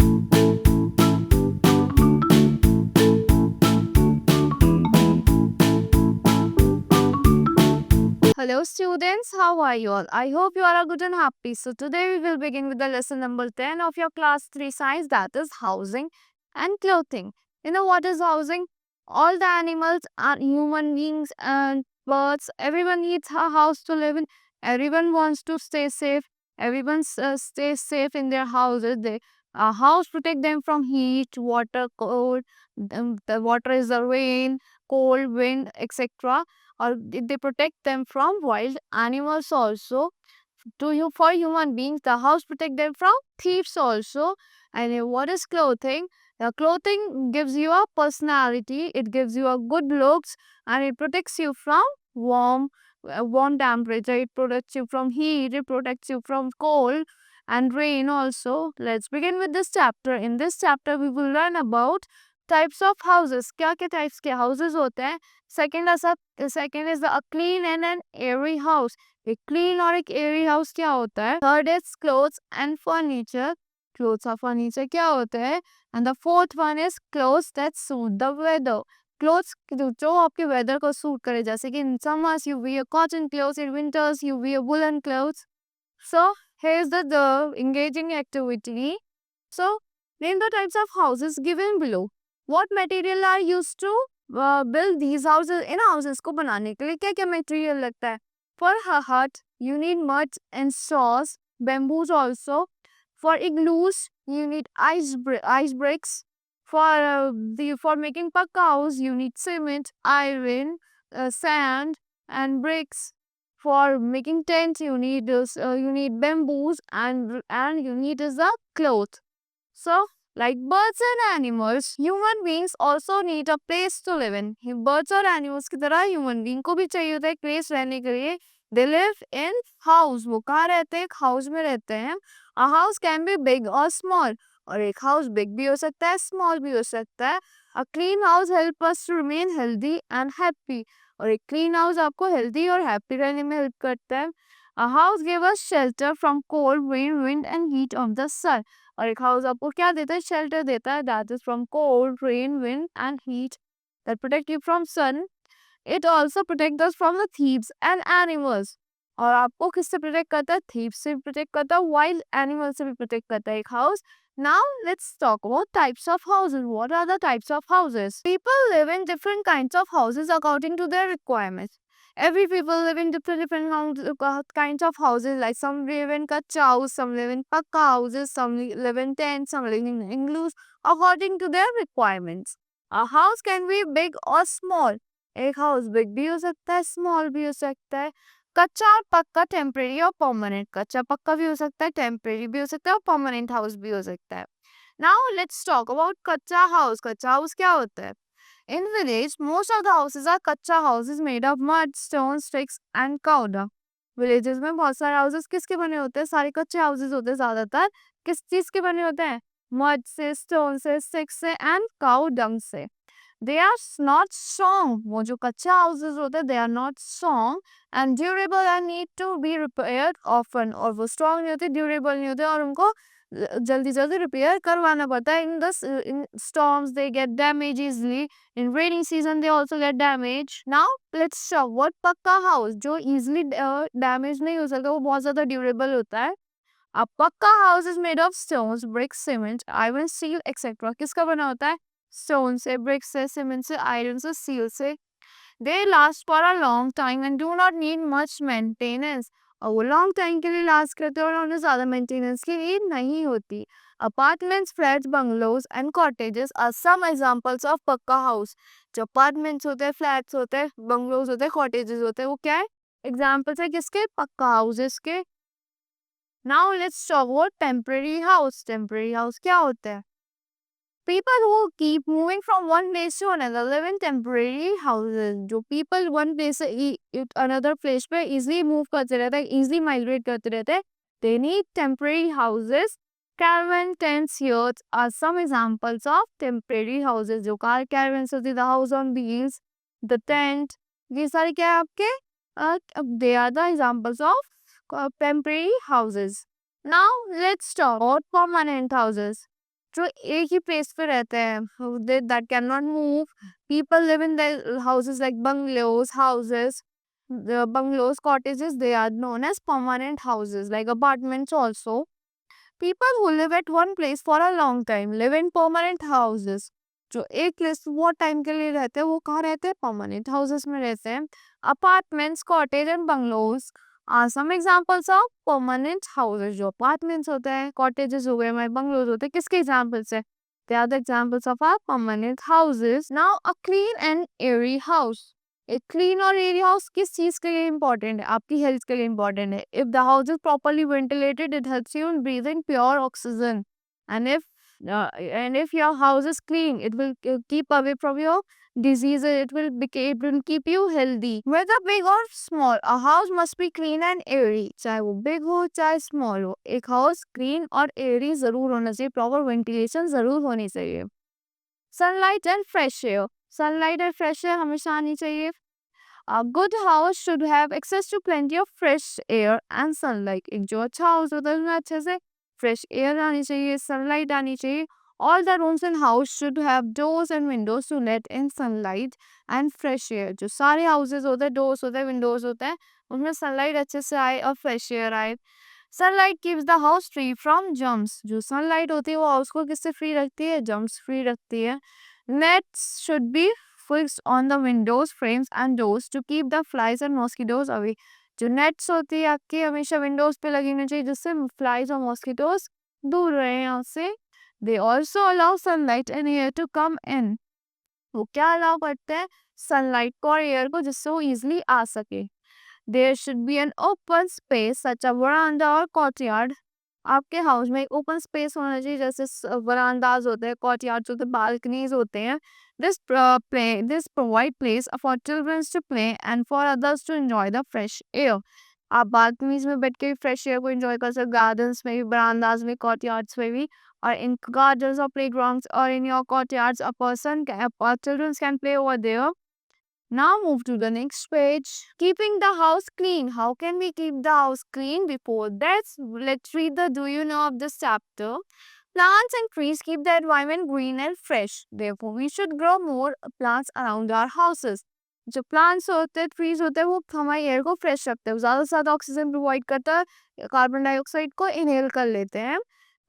Hello students, how are you all? I hope you are all good and happy. So today we will begin with the lesson number 10 of your class 3 science, that is housing and clothing. You know what is housing? All the animals are human beings and birds. Everyone needs a house to live in. Everyone wants to stay safe. Everyone stays safe in their houses. A house protect them from heat, water, cold. The water is the rain, cold, wind, etc, or they protect them from wild animals also. To you, for human beings, the house protect them from thieves also. And what is clothing? The clothing gives you a personality, it gives you a good looks, and it protects you from warm warm temperature, it protects you from heat, it protects you from cold and rain also. Let's begin with this chapter. In this chapter we will learn about types of houses. क्या क्या types के houses होते हैं. Second is a clean and an airy house. एक clean और एक airy house क्या होता है. Third is clothes and furniture. Clothes और furniture क्या होते हैं. And the fourth one is clothes that suit the weather. Clothes जो आपके weather को suit करे, जैसे कि in summers you wear cotton clothes, in winters you wear woolen clothes. So here's the engaging activity. So name the types of houses given below. What material are used to build these houses? In houses को बनाने के लिए क्या क्या material लगता है? For a hut, you need mud and straws, bamboos also. For igloos, you need ice bricks. For making pakka house, you need cement, iron, sand, and bricks. For making tent, you need bamboos and you need is a cloth. So, like birds and animals, human beings also need a place to live in. Birds और animals की तरह human being को भी चाहिए होता है एक place रहने के लिए. They live in house. वो कहाँ रहते हैं? एक house में रहते हैं. A house can be big or small. और एक house big भी हो सकता है, small भी हो सकता है. A clean house help us to remain healthy and happy. और एक clean house आपको healthy और happy रहने में help करता है. A house give us shelter from cold, rain, wind and heat of the sun. और एक हाउस आपको क्या देता है? शेल्टर देता है. That is from cold, rain, wind and heat. That protect you from sun. It also protect us from the thieves and animals. और आपको किससे प्रोटेक्ट करता है? थीव्स से भी प्रोटेक्ट करता है, वाइल्ड एनिमल से भी प्रोटेक्ट करता है एक house. Now let's talk about types of houses. What are the types of houses? People live in different kinds of houses according to their requirements. Every people live in different kinds of houses. Like some live in kacha house, some live in pakka houses, some live in tents, some live in igloos according to their requirements. A house can be big or small. एक house big भी हो सकता है, small भी हो सकता है. कच्चा और पक्का, टेम्परेरी और परमानेंट. कच्चा पक्का भी हो सकता है, टेम्परेरी भी हो सकता है और परमानेंट हाउस भी हो सकता है. नाउ लेट्स टॉक अबाउट कच्चा हाउस. कच्चा हाउस क्या होता है? In village, most of the houses are kacha houses made of mud, stones, sticks and cow dung. Villages में बहुत सारे houses किसके बने होते हैं? सारे कच्चे houses होते हैं ज्यादातर. किस चीज के बने होते हैं? Mud से, stone से, sticks से and cow dung से. They are not strong. वो जो कच्चा houses होते हैं, they are not strong and durable and need to be repaired often. और वो strong नहीं होते, durable नहीं होते और उनको जल्दी जल्दी रिपेयर करवाना पड़ता है. In storms they get damaged easily. In rainy season they also get damaged. Now let's show what पक्का house जो easily damage नहीं हो सकता, वो बहुत ज्यादा durable होता है. A पक्का house is made of stones, bricks, cement, iron, steel, etc. किसका बना होता है? Stone से, bricks से, cement से, iron से, steel से. They last for a long time and do not need much maintenance. और वो लॉन्ग टाइम के लिए लास्ट करते हैं और उन्हें ज़्यादा मेंटेनेंस की नीड नहीं होती. Apartments, flats, bungalows and cottages are some examples of pucca house. जो अपार्टमेंट्स होते हैं, फ्लैट्स होते हैं, बंगलोज होते हैं, कॉटेजेस होते हैं, वो क्या है? एग्जाम्पल्स है किसके? पक्का हाउसेस के. Now let's talk about temporary house. Temporary house क्या होता है? People who keep moving from one place to another live in temporary houses. जो people one place से another place पे easily move करते रहते हैं, easily migrate करते रहते हैं, they need temporary houses. Caravan tents here are some examples of temporary houses. जो car caravans होती है, the house on wheels, the tent, ये सारे क्या है आपके? They are the examples of temporary houses. Now let's talk about permanent houses. जो एक ही प्लेस पे रहते हैं, that can not move. People live in the houses like bungalows houses. The bungalows, cottages, they are known as permanent houses, like apartments also. People who live at one place for a long time live in permanent houses. जो एक place बहुत time के लिए रहते हैं वो कहाँ रहते हैं? परमानेंट हाउसेस में रहते हैं. Apartments, cottage and bungalows are some examples of permanent houses. जो अपार्टमेंट्स होते हैं, कॉटेजेस हो गए, हमारे बंगलोज होते हैं, किसके एग्जांपल्स है? They are the examples of our permanent houses. Now a clean and airy house. एक क्लीन और एयरी हाउस किस चीज के लिए इंपॉर्टेंट है? आपकी हेल्थ के लिए इंपॉर्टेंट है. If the house is properly ventilated, it helps you in breathing pure oxygen. And if your house is clean, it will keep away from your diseases. It will keep you healthy. Whether big or small, a house must be clean and airy. चाहे वो big हो चाहे small हो, एक house clean और airy जरूर होना चाहिए. Proper ventilation जरूर होनी चाहिए. Sunlight and fresh air. Sunlight and fresh air हमेशा आनी चाहिए. A good house should have access to plenty of fresh air and sunlight. एक जो अच्छा हाउस होता है उसमें अच्छे से fresh air आनी चाहिए, sunlight आनी चाहिए. All the rooms in house should have doors and windows to let in sunlight and fresh air. जो सारे houses होते हैं, doors होते हैं, windows होते हैं, उनमें sunlight अच्छे से आए और fresh air आए. Sunlight keeps the house free from germs. जो sunlight होती है वो house को किससे free रखती है? Germs free रखती है. Nets should be fixed on the windows, frames and doors to keep the flies and mosquitoes away. जो नेट्स होती है आपकी हमेशा विंडोज पे लगी होनी चाहिए जिससे फ्लाइज और मॉस्किटोज दूर रहे यहाँ से. They also allow sunlight and air to come in. वो क्या अलाउ करते हैं? सनलाइट को और एयर को, जिससे वो इजिली आ सके. There should be an open space such a veranda और कोर्टयार्ड. आपके हाउस में एक ओपन स्पेस होना चाहिए, जैसे वरांडाज होते हैं, कोर्टयार्ड्स होते हैं, बालकनीज होते हैं. This provide place for children to play and for others to enjoy the fresh air. आप बालकनीज में बैठ के फ्रेश एयर को एंजॉय कर सकते, गार्डन्स में भी, बरांडाज में, कोर्टयार्ड्स में भी. और इन गार्डन्स और प्लेग्राउंड्स और in your courtyards, children can play over there. Now move to the next page. Keeping the house clean. How can we keep the house clean? Before that, let's read the do you know of this chapter. Plants and trees keep the environment green and fresh. Therefore, we should grow more plants around our houses. जो plants होते हैं, trees होते हैं, वो हमारे air को fresh रखते हैं. ज़्यादा से ज़्यादा ऑक्सीजन प्रोवाइड करता है, कार्बन डाइऑक्साइड को इनहेल कर लेते हैं.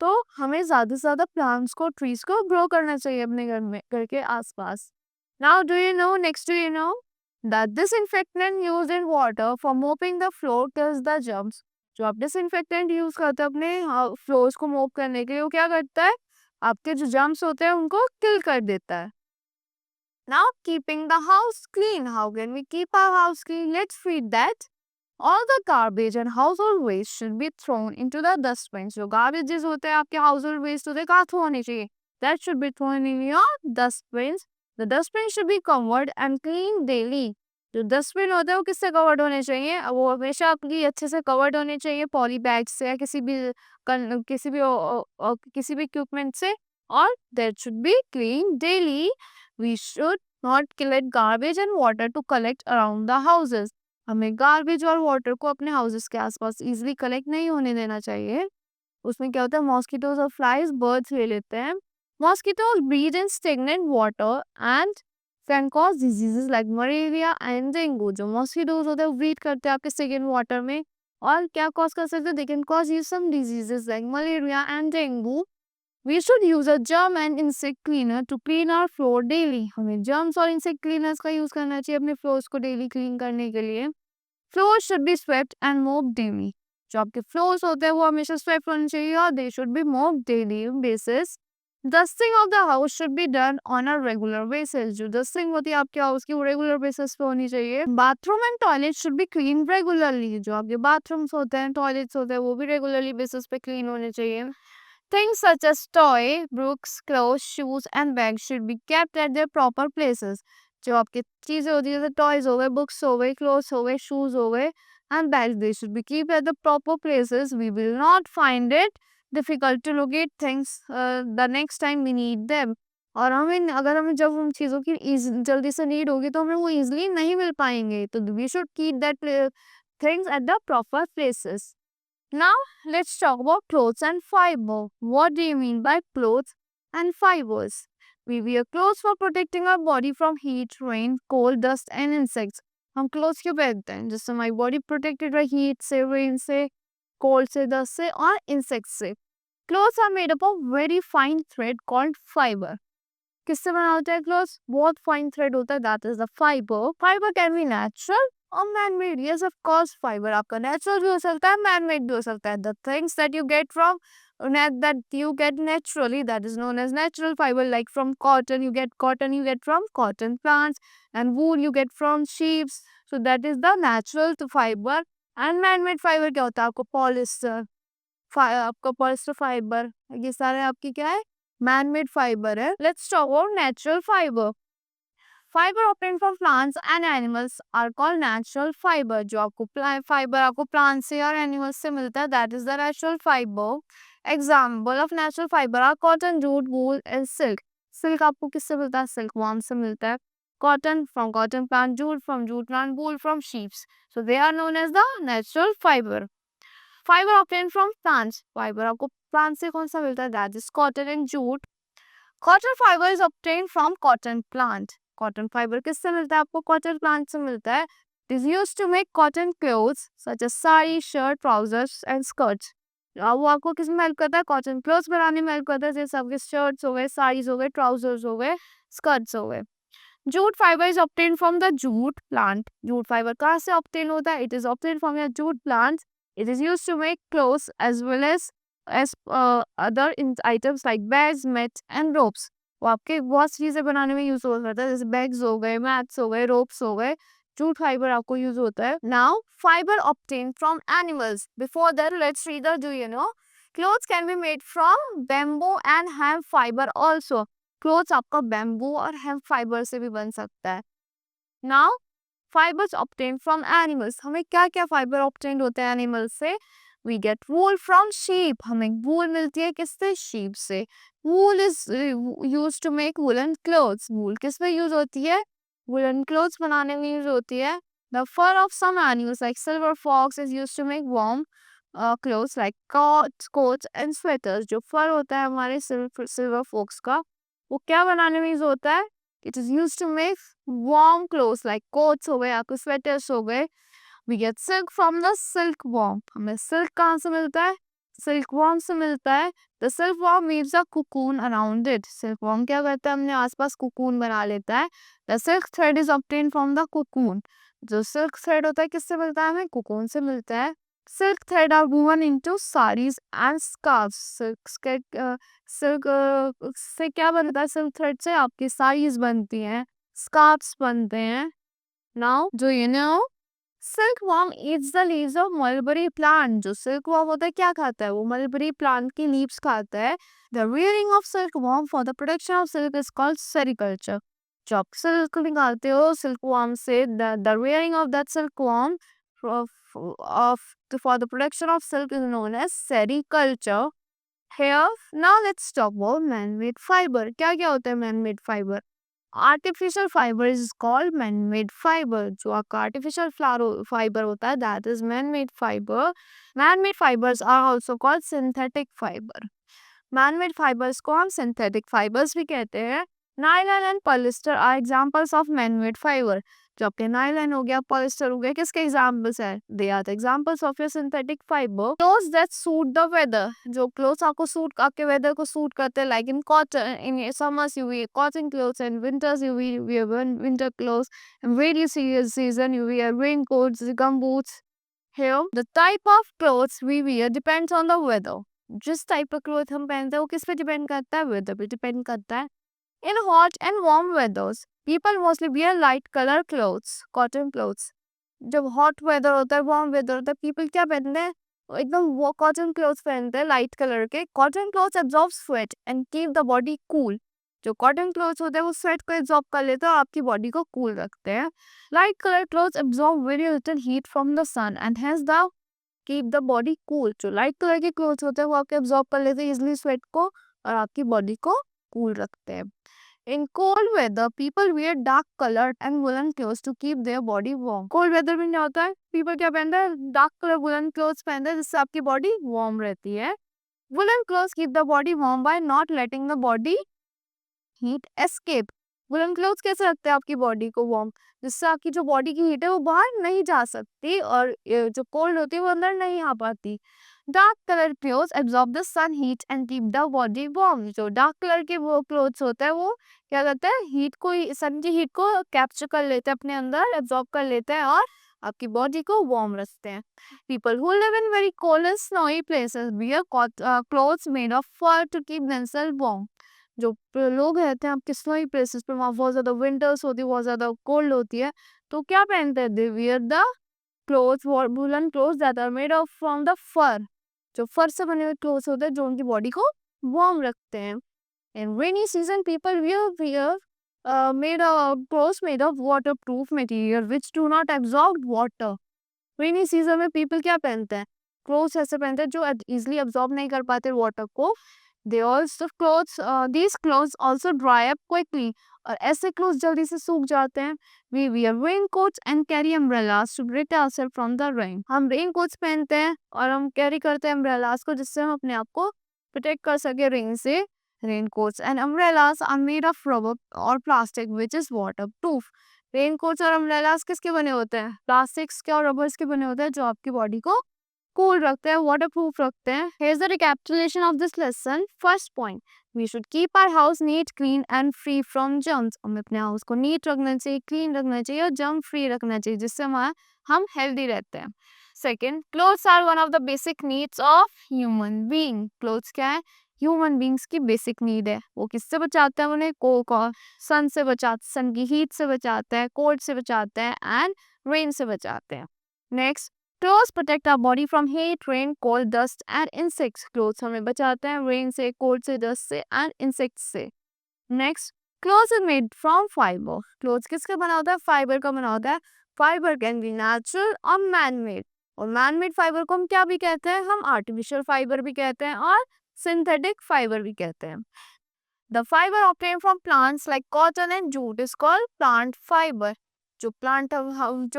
तो हमें ज़्यादा से ज़्यादा प्लांट्स को, ट्रीज को ग्रो करना चाहिए अपने घर के आसपास. Now, do you know that disinfectant used in water for mopping the floor kills the germs. जो आप डिसइंफेक्टेंट यूज करते हैं अपने फ्लोर्स को मोप करने के लिए, वो क्या करता है? आपके जो जर्म्स होते हैं उनको किल कर देता है. Now, keeping the house clean. How can we keep our house clean? Let's read that. All the garbage and household waste should be thrown into the dustbins. जो garbages होते हैं आपके household waste होते हैं, कहाँ throw होने चाहिए? That should be thrown in your dustbins. The dustbin should be covered and cleaned daily. जो डस्टबिन होता है वो किससे कवर्ड होने चाहिए? वो हमेशा आपकी अच्छे से कवर्ड होने चाहिए, पॉली बैग से या किसी भी इक्विपमेंट से. और that should be cleaned daily. We should not collect garbage and water to collect around the houses. हमें गार्बेज और वाटर को अपने हाउसेस के आसपास इजीली कलेक्ट नहीं होने देना चाहिए. उसमें क्या होता है? मॉस्किटोज और फ्लाइज बर्ड्स ले लेते हैं. Mosquitoes breed in stagnant water and can cause diseases like malaria and dengue. जो मॉस्किटोज होते हैं वो ब्रीड करते हैं आपके स्टेगनेंट वाटर में और क्या कॉज कर सकते हैं? They can cause you some diseases like malaria and dengue. We should use a germ and insect cleaner to clean our floor daily. हमें germs और insect cleaners का यूज करना चाहिए अपने floors को daily clean करने के लिए. Floors should be swept and mopped daily. जो आपके floors होते हैं वो हमेशा swept होने चाहिए और they should be mopped daily basis. Dusting of the house should be done on a regular basis. जो dusting होती है आपके house की वो regular basis पे होनी चाहिए. Bathroom and toilet should be cleaned regularly. जो आपके bathrooms होते हैं, toilets होते हैं, वो भी regularly basis पे clean होने चाहिए. Things such as toy, books, clothes, shoes and bags should be kept at their proper places. जो आपकी चीजें होती है जैसे टॉयज हो गए, बुक्स हो गए, क्लोथ्स हो गए, शूज हो गए and bags, they should be kept at the proper places. We will not find it difficult to locate things the next time we need them. और अगर हमें जब उन चीज़ों की जल्दी से नीड होगी तो हमें वो इजिली नहीं मिल पाएंगे. तो we should keep that things at the proper places. Now, let's talk about clothes and fiber. What do you mean by clothes? and fibers. We wear clothes for protecting our body from heat, rain, cold, dust and insects. हम clothes क्यों पहनते हैं? जिससे हमारी body protected रहे heat से, rain से, cold से, डस्ट से और इंसेक्ट्स से. Clothes are made up of very fine thread called fiber. किससे बना होता है क्लॉथ? बहुत फाइन थ्रेड होता है, that is the fibre. Fibre can be natural और man made. Yes of course fibre आपका नेचुरल भी हो सकता है, मैन मेड भी हो सकता है. The things that you get from that you get naturally, that is known as natural fiber. Like from cotton you get from cotton plants, and wool you get from sheep. So that is the natural to fiber. And man made fiber क्या होता है? आपको polyester, आपका polyester fibre, ये सारे आपकी क्या है? मैन मेड फाइबर है. Let's talk about natural fibre. Fibre obtain from plants and animals are called natural fibre. जो आपको फाइबर आपको प्लांट से और एनिमल्स से मिलता है, that is the natural fibre. Example of natural fibre are cotton, jute, wool and silk. Silk आपको किससे मिलता है? सिल्क वर्म से मिलता है. Cotton from cotton plant, jute from jute plant, wool from sheeps. So they are known as the natural fibre. Fibre obtain from plants. Fibre आपको plant से कौन सा मिलता है? That is cotton and jute. Cotton fibre is obtain from cotton plant. Cotton fibre किससे मिलता है? आपको कॉटन प्लांट से मिलता है. It is used to make cotton clothes such as sari, shirt, trousers and skirts. वो आपको किस में हेल्प करता है? कॉटन क्लोथ्स बनाने में हेल्प करता है, जैसे आपके शर्ट्स हो गए, साड़ीज हो गए, ट्राउजर्स हो गए, स्कर्ट्स हो गए. Jute fibre is obtain from the jute plant. Jute fibre कहाँ से ऑब्टेन होता है? It is obtain from your jute plant. It is used to make clothes as well as other items like bags, mats and ropes. वो आपके बहुत चीजें बनाने में यूज होता है, जैसे बैग्स हो गए, मैट्स हो गए, रोप्स हो गए. जूट फाइबर आपको यूज होता है. Now fibre obtained from animals. Before that, let's read the do you know? Clothes can be made from bamboo and hemp fiber also. Clothes आपका bamboo और hemp fiber से भी बन सकता है. Now fibres obtain from animals. हमें क्या क्या फाइबर ऑब्टेन होते हैं एनिमल्स से? We get wool from sheep. हमें वूल मिलती है किससे? शीप से. Wool is use to make woollen clothes. Wool किस में यूज होती है? वुलन क्लोथ्स बनाने में यूज होती है. The fur of some animals like silver fox is use to make warm clothes like coats and sweaters. जो फर होता है हमारे सिल्वर फॉक्स का, वो क्या बनाने में यूज होता है? It is used to make warm clothes like coats हो गए, आपके sweaters हो गए. We get silk from the silkworm. हमें silk कहाँ से मिलता है? Silkworm से मिलता है. The silkworm weaves a cocoon around it. Silkworm क्या करता है? अपने आसपास cocoon बना लेता है. The silk thread is obtained from the cocoon. जो silk thread होता है किससे मिलता है? हमें cocoon से मिलता है. Silk thread are woven into saris and scarves. Silk से क्या बनता है? सिल्क थ्रेड से आपकी साड़ीज बनती हैं, स्कार्फ्स बनते हैं. Now do you know silkworm eats the leaves of mulberry plant. जो सिल्कवर्म होता है क्या खाता है? वो मलबरी प्लांट की लीव्स खाता है. The rearing of silkworm for the production of silk is called sericulture. जो आप सिल्क निकालते हो सिल्कवर्म से, the rearing of that silkworm for the production of silk is known as sericulture. Here, now let's talk about man-made fiber. क्या क्या होता है man-made fiber? Artificial fiber is called man-made fiber. जो आपका artificial fiber होता है, that is man-made fiber. Man-made fibers are also called synthetic fiber. Man-made fibers को हम synthetic fibers भी कहते हैं. Nylon and polyester are examples of man-made fiber. जो आपके नाइलन हो गया, पॉलिस्टर हो गया, किसके एग्जाम्पल्स है? They are the examples of your synthetic fibre. Clothes that suit the weather. जो क्लोथ्स आपको सूट, आपके वेदर को सूट करते हैं, like in cotton. In summers you wear cotton clothes and winters you wear winter clothes. In various season you wear raincoats, gumboots. Here, the type of clothes we wear depends on the weather. जिस type का cloth हम पहनते हैं वो किस पे depend करता है? वेदर पे डिपेंड करता है. In hot and warm weathers, people mostly wear light color clothes, cotton clothes. जब hot weather होता है, warm weather होता है, people क्या पहनते हैं? एकदम वो cotton clothes पहनते हैं, light color के. Cotton clothes absorb sweat and keep the body cool. जो cotton clothes होते हैं वो sweat को absorb कर लेते हैं और आपकी body को cool रखते हैं. Light color clothes absorb very little heat from the sun and hence the keep the body cool. जो light color के clothes होते हैं वो आपके absorb कर लेते हैं easily sweat को और आपकी body को cool रखते हैं. In cold weather, people wear dark colored and woolen clothes to keep their body warm. Cold weather में क्या होता है? People क्या पहनते हैं? Dark color woolen clothes पहनते हैं जिससे आपकी body warm रहती है. Woolen clothes keep the body warm by not letting the body heat escape. Woollen clothes कैसे रखते हैं आपकी बॉडी को वार्म, जिससे आपकी जो बॉडी की हीट है वो बाहर नहीं जा सकती और ये जो कोल्ड होती है वो अंदर नहीं आ पाती. Dark colour clothes absorb the sun heat and keep the body warm. जो डार्क कलर के वो क्लोथ्स होते हैं वो क्या करते हैं, हीट को, सन की हीट को कैप्चर कर लेते हैं, अपने अंदर एब्जॉर्ब कर लेते हैं और आपकी बॉडी को वार्म रखते हैं. People who live in very cold and snowy places wear clothes made of fur to keep themself warm. जो लोग रहते हैं आपके स्नोई प्लेसेस पे, वहाँ बहुत ज़्यादा विंटर्स होती है, बहुत ज़्यादा कोल्ड होती है, तो क्या पहनते हैं, they wear the clothes, woollen clothes that are made of from the fur. जो फर से बने हुए क्लोथ्स होते हैं जो उनकी बॉडी को वार्म रखते हैं. In rainy season people wear made clothes made of waterproof material which do not absorb water. Rainy season में पीपल क्या पहनते हैं, क्लोथ्स ऐसे पहनते हैं जो इजिली अब्सॉर्ब नहीं कर पाते वाटर को. They also clothes these clothes also dry up quickly. और ऐसे क्लोथ्स जल्दी से सूख जाते हैं. We wear rain coats and carry umbrellas to protect ourselves from the rain. हम रेन कोट्स पहनते हैं और हम कैरी करते हैं अम्ब्रेलास को, जिससे हम अपने आप को प्रोटेक्ट कर सके रेन से. Rain coats and umbrellas are made of rubber और plastic which is water rain coats और अम्ब्रेलास किसके बने होते हैं, प्लास्टिक्स के और रबर्स के बने होते हैं, जो आपकी बॉडी को कूल रखते हैं, वाटर प्रूफ रखते हैं. Here's the recapitulation of this lesson. First point, we should keep our house neat, clean and free from germs. हमें अपने हाउस को नीट रखना चाहिए, क्लीन रखना चाहिए और जर्म फ्री रखना चाहिए, जिससे हम हेल्दी रहते हैं. Second, clothes are one of the basic needs of human being. Clothes क्या है, ह्यूमन बींग्स की बेसिक नीड है. वो किससे बचाते हैं, उन्हें सन से बचाते, सन की हीट से बचाते हैं, कोल्ड से बचाते हैं एंड रेन से बचाते हैं. Next, clothes protect our body from heat, rain, cold, dust and insects. Clothes हमें बचाते हैं रेन से, कोल्ड से, डस्ट से एंड इंसेक्ट्स से. Next, clothes is made from fibre. Clothes किसका बना होता है, फाइबर का बना होता है. फाइबर कैन बी नेचुरल और मैन मेड. और मैन मेड फाइबर को हम क्या भी कहते हैं, हम आर्टिफिशियल फाइबर भी कहते हैं और सिंथेटिक फाइबर भी कहते हैं. The fibre obtain from plants like cotton and jute is called plant fibre. जो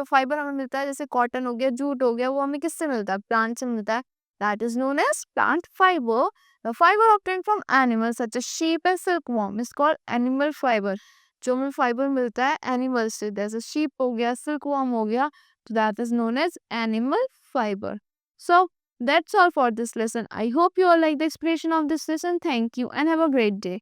फाइबर हमें मिलता है, जैसे कॉटन हो गया, जूट हो गया, वो हमें किससे मिलता है, प्लांट से मिलता है. That is known as plant fibre. The fibre obtain from animals such as sheep and silkworm is called animal fibre. जो हमें फाइबर मिलता है एनिमल से, जैसे शीप हो गया, सिल्कवॉर्म हो गया, तो that is known as animal fibre. So that's all for this lesson. I hope you all like the explanation of this lesson. Thank you and have a great day.